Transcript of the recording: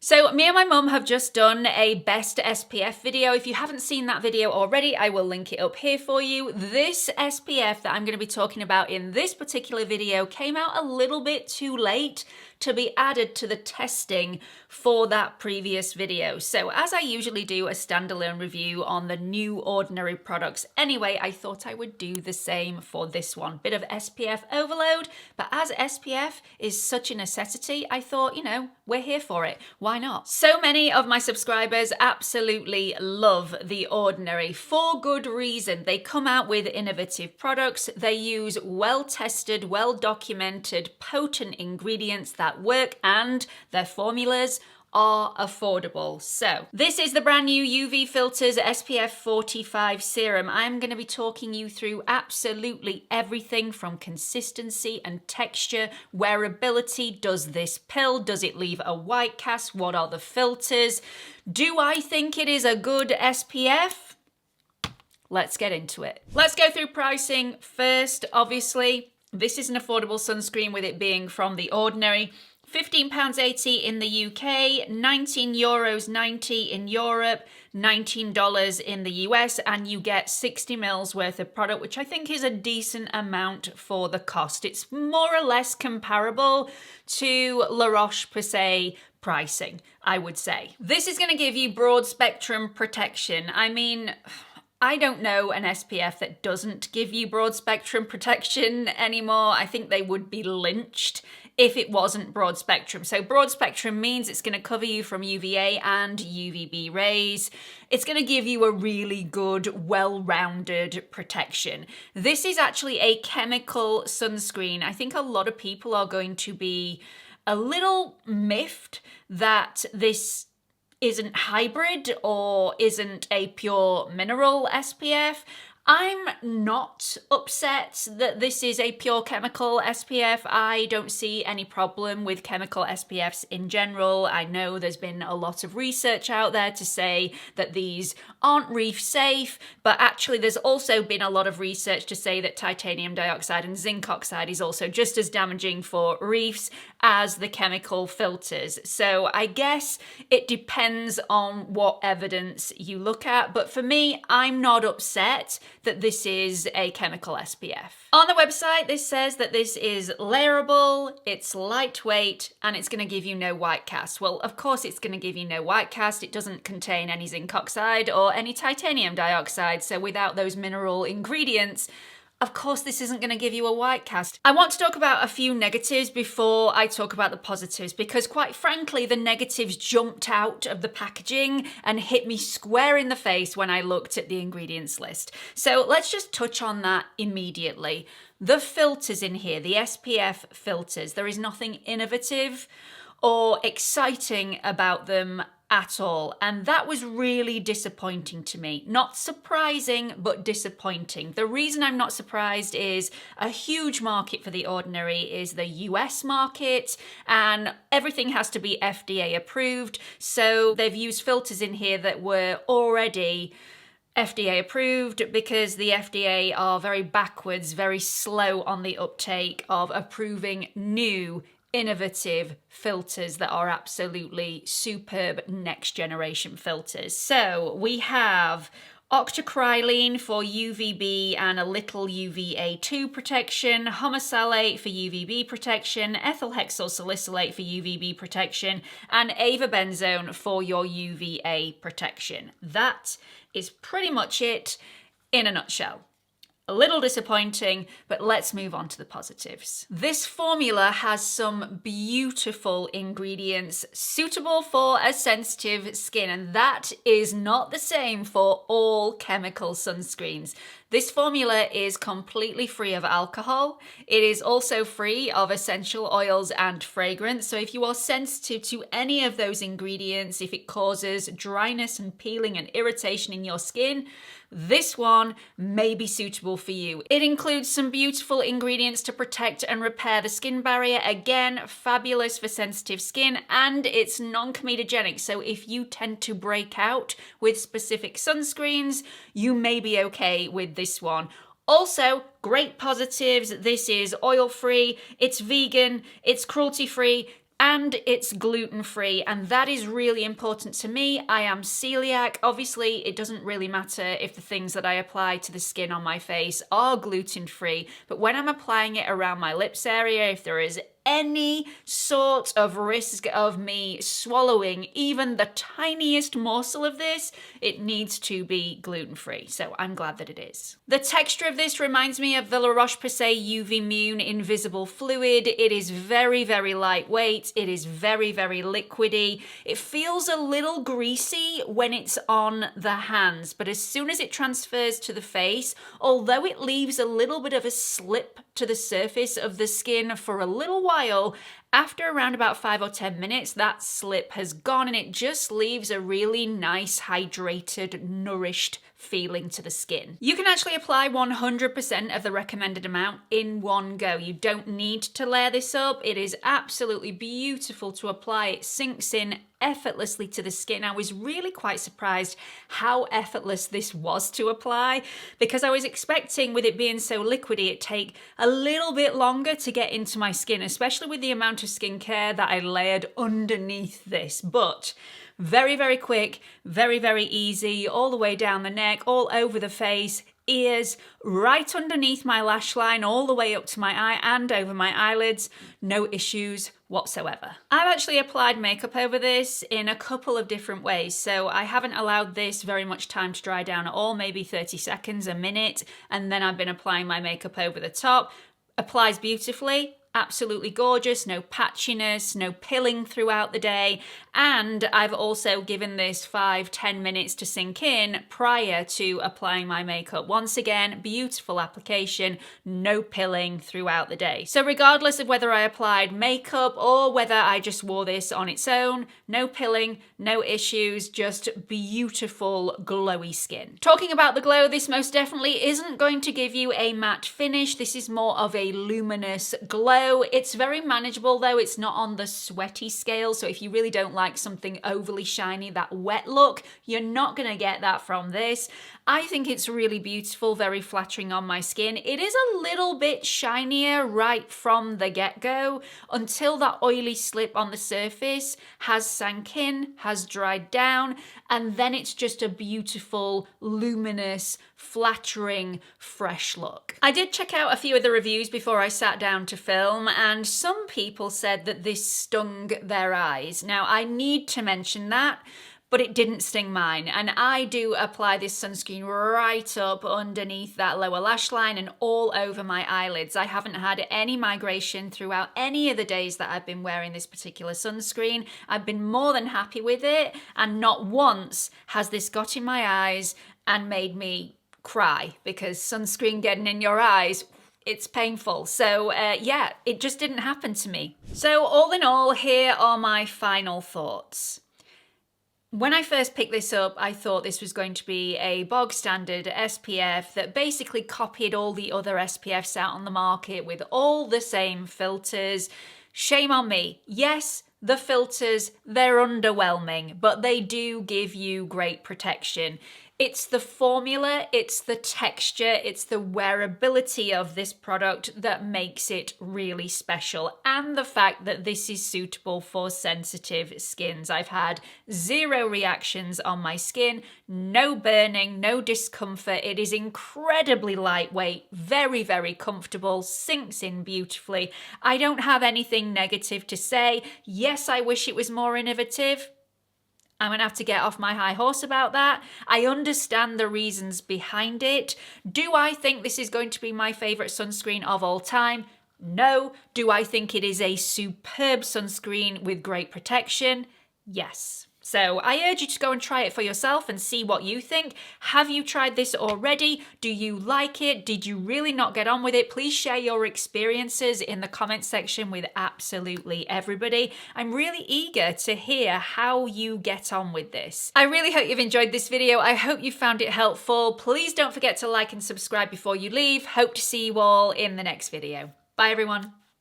So me and my mum have just done a best SPF video. If you haven't seen that video already, I will link it up here for you. This SPF that I'm going to be talking about in this particular video came out a little bit too late to be added to the testing for that previous video. So as I usually do a standalone review on the new Ordinary products anyway, I thought I would do the same for this one. Bit of SPF overload, but as SPF is such a necessity, I thought, we're here for it. Why not? So many of my subscribers absolutely love the Ordinary for good reason. They come out with innovative products. They use well-tested, well-documented, potent ingredients that work, and their formulas are affordable. So this is the brand new UV Filters SPF45 serum. I'm going to be talking you through absolutely everything from consistency and texture, wearability. Does this pill? Does it leave a white cast? What are the filters? Do I think it is a good SPF? Let's get into it. Let's go through pricing first. Obviously, this is an affordable sunscreen with it being from The Ordinary. £15.80 in the UK, €19.90 in Europe, $19 in the US, and you get 60 mils worth of product, which I think is a decent amount for the cost. It's more or less comparable to La Roche-Posay pricing, I would say. This is going to give you broad spectrum protection. I mean, I don't know an SPF that doesn't give you broad spectrum protection anymore. I think they would be lynched if it wasn't broad spectrum. So broad spectrum means it's going to cover you from UVA and UVB rays. It's going to give you a really good, well-rounded protection. This is actually a chemical sunscreen. I think a lot of people are going to be a little miffed that this isn't hybrid or isn't a pure mineral SPF. I'm not upset that this is a pure chemical SPF. I don't see any problem with chemical SPFs in general. I know there's been a lot of research out there to say that these aren't reef safe, but actually there's also been a lot of research to say that titanium dioxide and zinc oxide is also just as damaging for reefs as the chemical filters. So I guess it depends on what evidence you look at, but for me, I'm not upset that this is a chemical SPF. On the website, this says that this is layerable, it's lightweight, and it's going to give you no white cast. Well, of course it's going to give you no white cast. It doesn't contain any zinc oxide or any titanium dioxide, so without those mineral ingredients, of course, this isn't going to give you a white cast. I want to talk about a few negatives before I talk about the positives, because quite frankly, the negatives jumped out of the packaging and hit me square in the face when I looked at the ingredients list. So let's just touch on that immediately. The filters in here, the SPF filters, there is nothing innovative or exciting about them at all, and that was really disappointing to me. Not surprising, but disappointing. The reason I'm not surprised is a huge market for The Ordinary is the US market, and everything has to be FDA approved, so they've used filters in here that were already FDA approved because the FDA are very backwards, very slow on the uptake of approving new innovative filters that are absolutely superb next generation filters. So we have octocrylene for UVB and a little UVA2 protection, homosalate for UVB protection, ethylhexyl salicylate for UVB protection, and avobenzone for your UVA protection. That is pretty much it in a nutshell. A little disappointing, but let's move on to the positives. This formula has some beautiful ingredients suitable for a sensitive skin, and that is not the same for all chemical sunscreens. This formula is completely free of alcohol. It is also free of essential oils and fragrance. So if you are sensitive to any of those ingredients, if it causes dryness and peeling and irritation in your skin, this one may be suitable for you. It includes some beautiful ingredients to protect and repair the skin barrier. Again, fabulous for sensitive skin, and it's non-comedogenic. So if you tend to break out with specific sunscreens, you may be okay with this one. Also, great positives. This is oil-free, it's vegan, it's cruelty-free. And it's gluten-free, and that is really important to me. I am celiac. Obviously, it doesn't really matter if the things that I apply to the skin on my face are gluten-free, but when I'm applying it around my lips area, if there is any sort of risk of me swallowing even the tiniest morsel of this, it needs to be gluten-free. So I'm glad that it is. The texture of this reminds me of the La Roche-Posay UV Immune Invisible Fluid. It is very, very lightweight. It is very, very liquidy. It feels a little greasy when it's on the hands, but as soon as it transfers to the face, although it leaves a little bit of a slip to the surface of the skin for a little while, after around about 5 or 10 minutes, that slip has gone and it just leaves a really nice, hydrated, nourished feeling to the skin. You can actually apply 100% of the recommended amount in one go. You don't need to layer this up. It is absolutely beautiful to apply. It sinks in effortlessly to the skin. I was really quite surprised how effortless this was to apply, because I was expecting, with it being so liquidy, it'd take a little bit longer to get into my skin, especially with the amount of skincare that I layered underneath this. But very, very quick, very, very easy, all the way down the neck, all over the face, ears, right underneath my lash line, all the way up to my eye and over my eyelids. No issues whatsoever. I've actually applied makeup over this in a couple of different ways. So I haven't allowed this very much time to dry down at all, maybe 30 seconds, a minute, and then I've been applying my makeup over the top. Applies beautifully. Absolutely gorgeous, no patchiness, no pilling throughout the day. And I've also given this 5-10 minutes to sink in prior to applying my makeup. Once again, beautiful application, no pilling throughout the day. So regardless of whether I applied makeup or whether I just wore this on its own, no pilling, no issues, just beautiful glowy skin. Talking about the glow, this most definitely isn't going to give you a matte finish. This is more of a luminous glow. It's very manageable though. It's not on the sweaty scale. So if you really don't like something overly shiny, that wet look, you're not going to get that from this. I think it's really beautiful, very flattering on my skin. It is a little bit shinier right from the get-go until that oily slip on the surface has sank in, has dried down, and then it's just a beautiful, luminous, flattering, fresh look. I did check out a few of the reviews before I sat down to film, and some people said that this stung their eyes. Now, I need to mention that, but it didn't sting mine. And I do apply this sunscreen right up underneath that lower lash line and all over my eyelids. I haven't had any migration throughout any of the days that I've been wearing this particular sunscreen. I've been more than happy with it, and not once has this got in my eyes and made me cry, because sunscreen getting in your eyes, it's painful. So yeah, it just didn't happen to me. So all in all, here are my final thoughts. When I first picked this up, I thought this was going to be a bog standard SPF that basically copied all the other SPFs out on the market with all the same filters. Shame on me. Yes, the filters, they're underwhelming, but they do give you great protection. It's the formula, it's the texture, it's the wearability of this product that makes it really special, and the fact that this is suitable for sensitive skins. I've had zero reactions on my skin, no burning, no discomfort. It is incredibly lightweight, very, very comfortable, sinks in beautifully. I don't have anything negative to say. Yes, I wish it was more innovative. I'm going to have to get off my high horse about that. I understand the reasons behind it. Do I think this is going to be my favourite sunscreen of all time? No. Do I think it is a superb sunscreen with great protection? Yes. So I urge you to go and try it for yourself and see what you think. Have you tried this already? Do you like it? Did you really not get on with it? Please share your experiences in the comment section with absolutely everybody. I'm really eager to hear how you get on with this. I really hope you've enjoyed this video. I hope you found it helpful. Please don't forget to like and subscribe before you leave. Hope to see you all in the next video. Bye everyone.